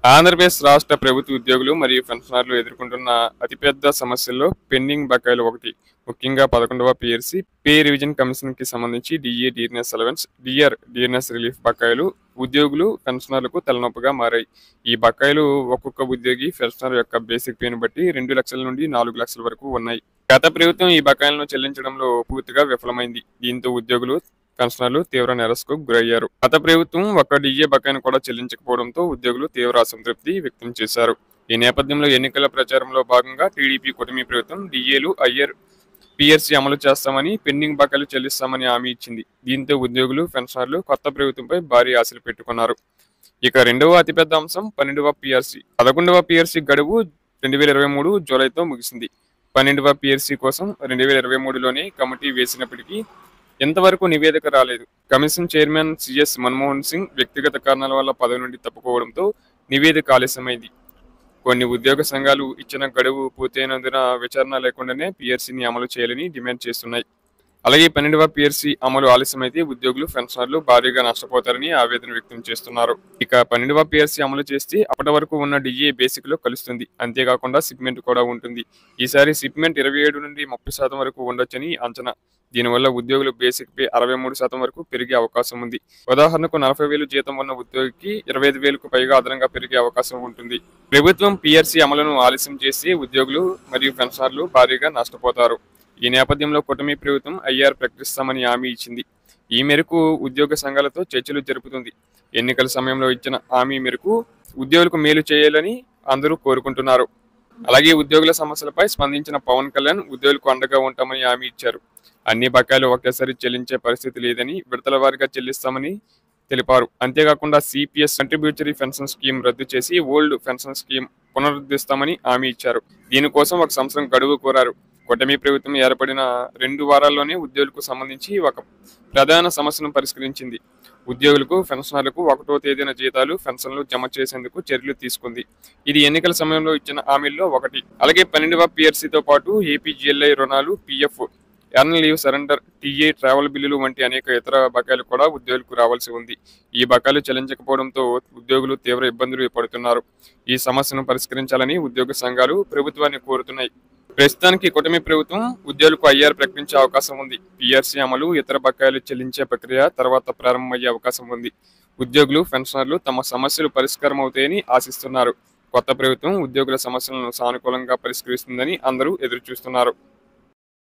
ఆంధ్రప్రదేశ్ రాష్ట్ర ప్రభుత్వ ఉద్యోగులు మరియు పెన్షనర్లు ఎదుర్కొంటున్న అతిపెద్ద సమస్యల్లో పెండింగ్ బకాయిలు ఒకటి. ముఖ్యంగా 11వ పీఎస్సీ పే రివిజన్ కమిషన్‌కి సంబంధించి DA DRS allowance, DRS relief బకాయిలు ఉద్యోగులు, పెన్షనర్లకు తలనొప్పిగా మారాయి. ఈ బకాయిలు ఒక్కొక్క ఉద్యోగి, పెన్షనర్ యొక్క బేసిక్ పేని బట్టి 2,00,000 నుండి 4,00,000 వరకు ఉన్నాయి. గత ప్రభుత్వం ఈ బకాయిలను చెల్లించడంలో పూర్తిగా విఫలమైంది. దీంతో ఉద్యోగులు, పెన్షనర్లు తీవ్ర నిరాశకు గురయ్యారు. గత ప్రభుత్వం ఒక్క డీఏ బకాయిను కూడా చెల్లించకపోవడంతో ఉద్యోగులు తీవ్ర అసంతృప్తి వ్యక్తం చేశారు. ఈ నేపథ్యంలో ఎన్నికల ప్రచారంలో భాగంగా టీడీపీ కూటమి ప్రభుత్వం డీఏలు, పీఆర్సీ అమలు చేస్తామని, పెండింగ్ బకాయిలు చెల్లిస్తామని హామీ ఇచ్చింది. దీంతో ఉద్యోగులు, పెన్షనర్లు కొత్త ప్రభుత్వంపై భారీ ఆశలు పెట్టుకున్నారు. ఇక రెండవ అతిపెద్ద అంశం 12వ పీఆర్సీ. 11వ పీఆర్సీ గడువు 2023 జూలైతో ముగిసింది. 12వ పీఆర్సీ కోసం 2023లోనే కమిటీ వేసినప్పటికీ ఎంతవరకు నివేదిక రాలేదు. Commission chairman CS Manmohan Singh వ్యక్తిగత కారణాల వల్ల పదవి నుండి తప్పుకోవడంతో నివేదిక ఆలస్యమైంది. కొన్ని ఉద్యోగ సంఘాలు ఇచ్చిన గడువు పూర్తయినందున విచారణ లేకుండానే పీఆర్సీని అమలు చేయాలని డిమాండ్ చేస్తున్నాయి. అలాగే 12వ పీఆర్సీ అమలు ఆలస్యమైతే ఉద్యోగులు, పెన్షనర్లు భారీగా నష్టపోతారని ఆవేదన వ్యక్తం చేస్తున్నారు. ఇక 12వ పీఆర్సీ అమలు చేస్తే అప్పటి వరకు ఉన్న డిఏ బేసిక్ లో కలుస్తుంది. అంతేకాకుండా షిప్మెంట్ కూడా ఉంటుంది. ఈసారి షిప్మెంట్ 27 నుండి 30% వరకు ఉండొచ్చని అంచనా. దీనివల్ల ఉద్యోగుల బేసిక్ పే 63% వరకు పెరిగే అవకాశం ఉంది. ఉదాహరణకు 40,000 జీతం ఉన్న ఉద్యోగికి 25,000కు పైగా అదనంగా పెరిగే అవకాశం ఉంటుంది. ప్రభుత్వం పీఆర్సీ అమలును ఆలస్యం చేస్తే ఉద్యోగులు మరియు పెన్షనర్లు భారీగా నష్టపోతారు. ఈ నేపథ్యంలో కూటమి ప్రభుత్వం ఐఆర్ ప్రకటిస్తామని హామీ ఇచ్చింది. ఈ మేరకు ఉద్యోగ సంఘాలతో చర్చలు జరుపుతుంది. ఎన్నికల సమయంలో ఇచ్చిన హామీ మేరకు ఉద్యోగులకు మేలు చేయాలని అందరూ కోరుకుంటున్నారు. అలాగే ఉద్యోగుల సమస్యలపై స్పందించిన పవన్ కళ్యాణ్ ఉద్యోగులకు అండగా ఉంటామని హామీ ఇచ్చారు. అన్ని బకాయిలు ఒకేసారి చెల్లించే పరిస్థితి లేదని, విడతల వారీగా చెల్లిస్తామని తెలిపారు. అంతేకాకుండా సిపిఎస్ కంట్రిబ్యూటరీ పెన్షన్ స్కీమ్ రద్దు చేసి ఓల్డ్ పెన్షన్ స్కీమ్ పునరుద్ధరిస్తామని హామీ ఇచ్చారు. దీనికోసం 1 సంవత్సరం గడువు కోరారు. కూటమి ప్రభుత్వం ఏర్పడిన 2 వారాల్లోనే ఉద్యోగులకు సంబంధించి ఒక ప్రధాన సమస్యను పరిష్కరించింది. ఉద్యోగులకు, పెన్షనర్లకు 1వ తేదీన జీతాలు, పెన్షన్లు జమ చేసేందుకు చర్యలు తీసుకుంది. ఇది ఎన్నికల సమయంలో ఇచ్చిన హామీల్లో ఒకటి. అలాగే 12వ పీఆర్సీతో పాటు ఏపీజీఎల్ఐ రుణాలు, PF, earn leave surrender, TA, travel బిల్లులు వంటి అనేక ఇతర బకాయిలు కూడా ఉద్యోగులకు రావాల్సి ఉంది. ఈ బకాయిలు చెల్లించకపోవడంతో ఉద్యోగులు తీవ్ర ఇబ్బందులు పడుతున్నారు. ఈ సమస్యను పరిష్కరించాలని ఉద్యోగ సంఘాలు ప్రభుత్వాన్ని కోరుతున్నాయి. ప్రస్తుతానికి కూటమి ప్రభుత్వం ఉద్యోగులకు ఐఆర్ ప్రకటించే అవకాశం ఉంది. పీఆర్సీ అమలు, ఇతర బకాయిలు చెల్లించే ప్రక్రియ తర్వాత ప్రారంభమయ్యే అవకాశం ఉంది. ఉద్యోగులు, పెన్షనర్లు తమ సమస్యలు పరిష్కారం అవుతాయని ఆశిస్తున్నారు. కొత్త ప్రభుత్వం ఉద్యోగుల సమస్యలను సానుకూలంగా పరిష్కరిస్తుందని అందరూ ఎదురుచూస్తున్నారు.